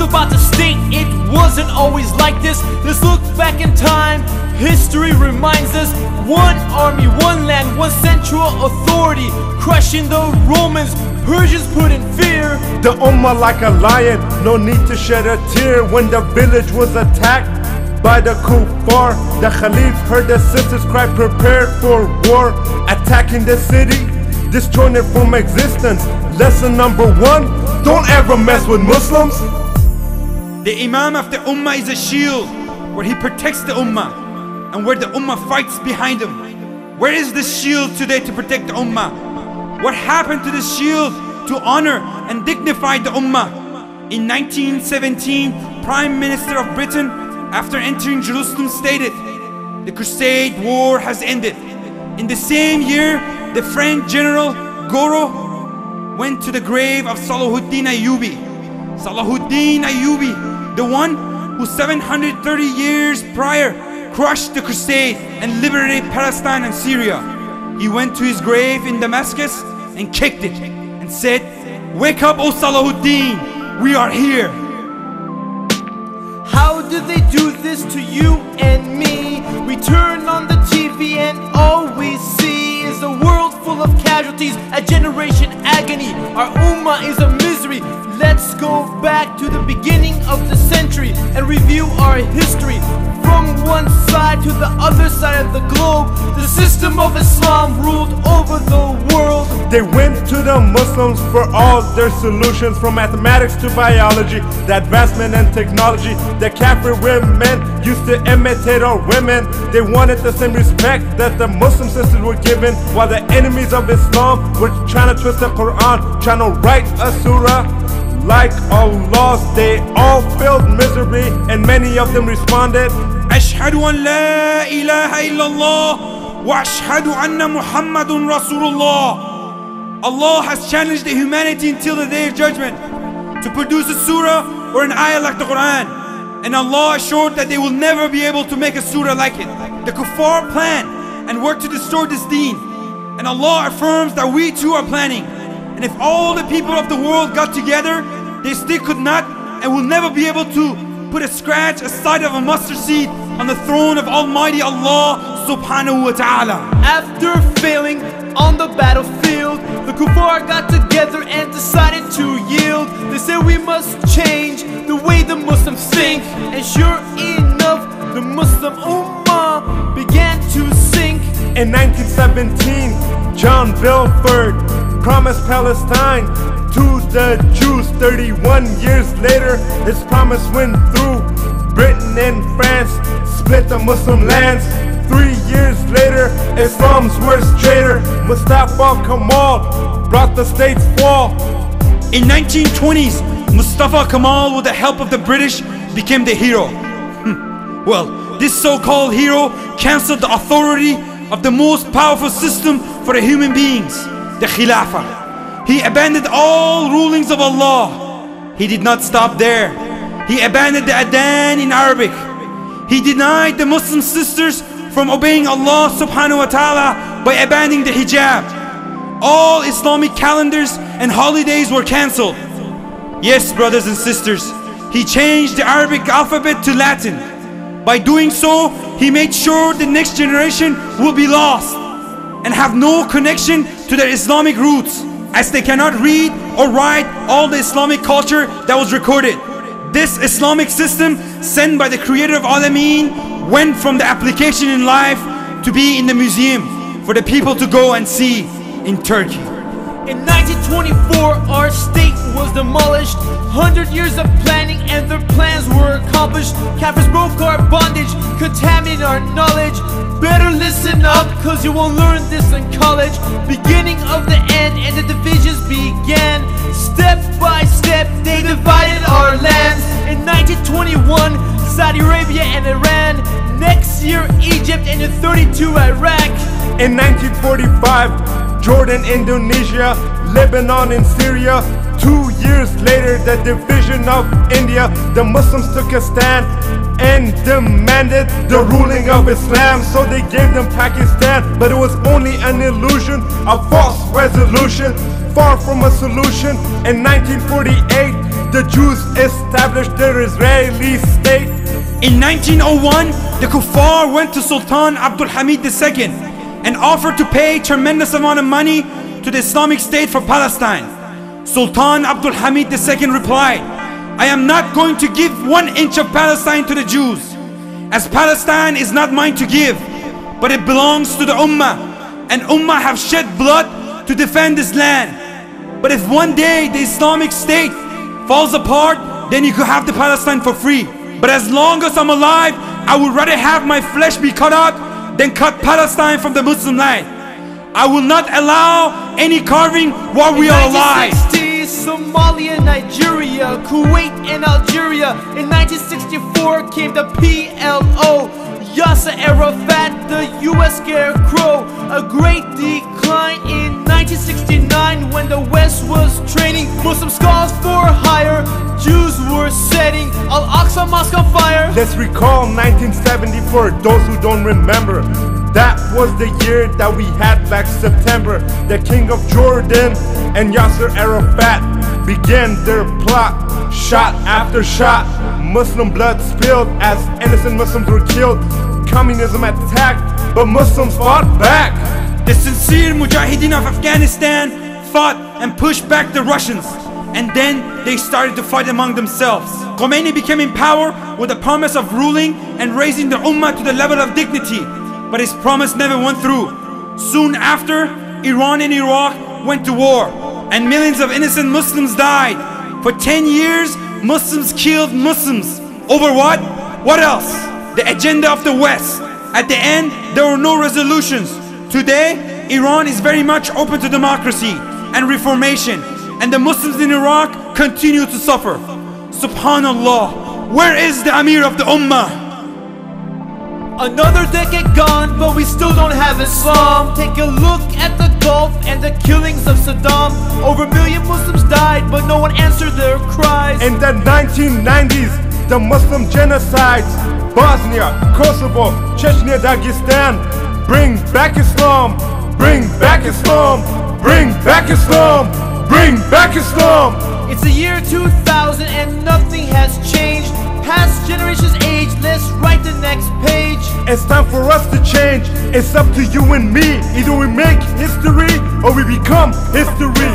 about to state it wasn't always like this. Let's look back in time. History reminds us, one army, one land, one central authority, crushing the Romans, Persians put in fear. The Ummah like a lion, no need to shed a tear. When the village was attacked by the kuffar, the Khalif heard the sisters cry, prepared for war. Attacking the city, destroying it from existence. Lesson number one, don't ever mess with Muslims. The Imam of the Ummah is a shield, where he protects the Ummah and where the Ummah fights behind him. Where is this shield today to protect the Ummah? What happened to this shield to honor and dignify the Ummah? In 1917, Prime Minister of Britain, after entering Jerusalem, stated, "The Crusade War has ended." In the same year, the French General Gouraud went to the grave of Salahuddin Ayyubi. Salahuddin Ayyubi, the one who 730 years prior crushed the Crusade and liberated Palestine and Syria. He went to his grave in Damascus and kicked it and said, "Wake up, O Salahuddin, we are here." How do they do this to you and me? We turn on the TV and all we see is a world full of casualties, a generation agony. Our Ummah is a misery. Let's go back to the beginning of the century and review our history. From one side to the other side of the globe, the system of Islam ruled over the world. They went to the Muslims for all their solutions, from mathematics to biology, the advancement and technology. The Kafir women used to imitate our women. They wanted the same respect that the Muslim sisters were given, while the enemies of Islam were trying to twist the Quran, trying to write a surah like Allah's. They all failed miserably, and many of them responded, "Ashhadu an la ilaha illallah wa ashhadu anna Muhammadun Rasulullah." Allah has challenged the humanity until the day of judgment to produce a surah or an ayah like the Quran, and Allah assured that they will never be able to make a surah like it. The kuffar plan and work to destroy this deen, and Allah affirms that we too are planning. And if all the people of the world got together, they still could not and will never be able to put a scratch, a size of a mustard seed on the throne of Almighty Allah subhanahu wa ta'ala. After failing on the battlefield, the kuffar got together and decided to yield. They said we must change the way the Muslims think, and sure enough, the Muslim Ummah began to sink. In 1917, John Belford promised Palestine to the Jews. 31 years later, his promise went through. Britain and France split the Muslim lands. 3 years later, Islam's worst traitor, Mustafa Kemal, brought the state's fall. In 1920s, Mustafa Kemal, with the help of the British, became the hero. Well, this so-called hero cancelled the authority of the most powerful system for the human beings, the Khilafah. He abandoned all rulings of Allah. He did not stop there. He abandoned the Adhan in Arabic. He denied the Muslim sisters from obeying Allah subhanahu wa ta'ala by abandoning the hijab. All Islamic calendars and holidays were cancelled. Yes, brothers and sisters, he changed the Arabic alphabet to Latin. By doing so, he made sure the next generation will be lost and have no connection to their Islamic roots, as they cannot read or write all the Islamic culture that was recorded. This Islamic system, sent by the creator of Alameen, went from the application in life to be in the museum for the people to go and see in Turkey. In 1924, our state was demolished. 100 years of planning and their plans were accomplished. Kafirs broke our bondage, contaminated our knowledge. Better listen up, cause you won't learn this in college. Beginning of the end and the divisions began. Step by step, they divided our lands. In 1921, Saudi Arabia and Iran. Next year, Egypt, and in 32, Iraq. In 1945, Jordan, Indonesia, Lebanon and Syria. 2 years later, the division of India, the Muslims took a stand and demanded the ruling of Islam. So they gave them Pakistan, but it was only an illusion, a false resolution, far from a solution. In 1948, the Jews established their Israeli state. In 1901, the Kuffar went to Sultan Abdul Hamid II and offered to pay tremendous amount of money to the Islamic State for Palestine. Sultan Abdul Hamid II replied, "I am not going to give 1 inch of Palestine to the Jews, as Palestine is not mine to give, but it belongs to the Ummah, and Ummah have shed blood to defend this land. But if one day the Islamic State falls apart, then you could have the Palestine for free. But as long as I'm alive, I would rather have my flesh be cut out than cut Palestine from the Muslim land. I will not allow any carving while we are alive." 1960s, Somalia, Nigeria, Kuwait and Algeria. In 1964 came the PLO. Yasser Arafat, the US scarecrow. A great decline in 1969 when the West was training Muslim scholars for hire. Jews were setting Al-Aqsa Mosque on fire. Let's recall 1974, those who don't remember. That was the year that we had Black September. The King of Jordan and Yasser Arafat began their plot. Shot after shot, Muslim blood spilled as innocent Muslims were killed. Communism attacked, but Muslims fought back. The sincere Mujahideen of Afghanistan fought and pushed back the Russians, and then they started to fight among themselves. Khomeini became in power with the promise of ruling and raising the Ummah to the level of dignity, but his promise never went through. Soon after, Iran and Iraq went to war, and millions of innocent Muslims died. For 10 years, Muslims killed Muslims. Over what? What else? The agenda of the West. At the end, there were no resolutions. Today, Iran is very much open to democracy and reformation, and the Muslims in Iraq continue to suffer. Subhanallah, where is the Amir of the Ummah? Another decade gone, but we still don't have Islam. Take a look at the Gulf and the killings of Saddam. Over 1 million Muslims died, but no one answered their cries. In the 1990s, the Muslim genocides, Bosnia, Kosovo, Chechnya, Dagestan. Bring back Islam, bring back Islam, bring back Islam, bring back Islam. It's the year 2000 and nothing has changed. Past generations age, let's write the next page. It's time for us to change. It's up to you and me. Either we make history or we become history.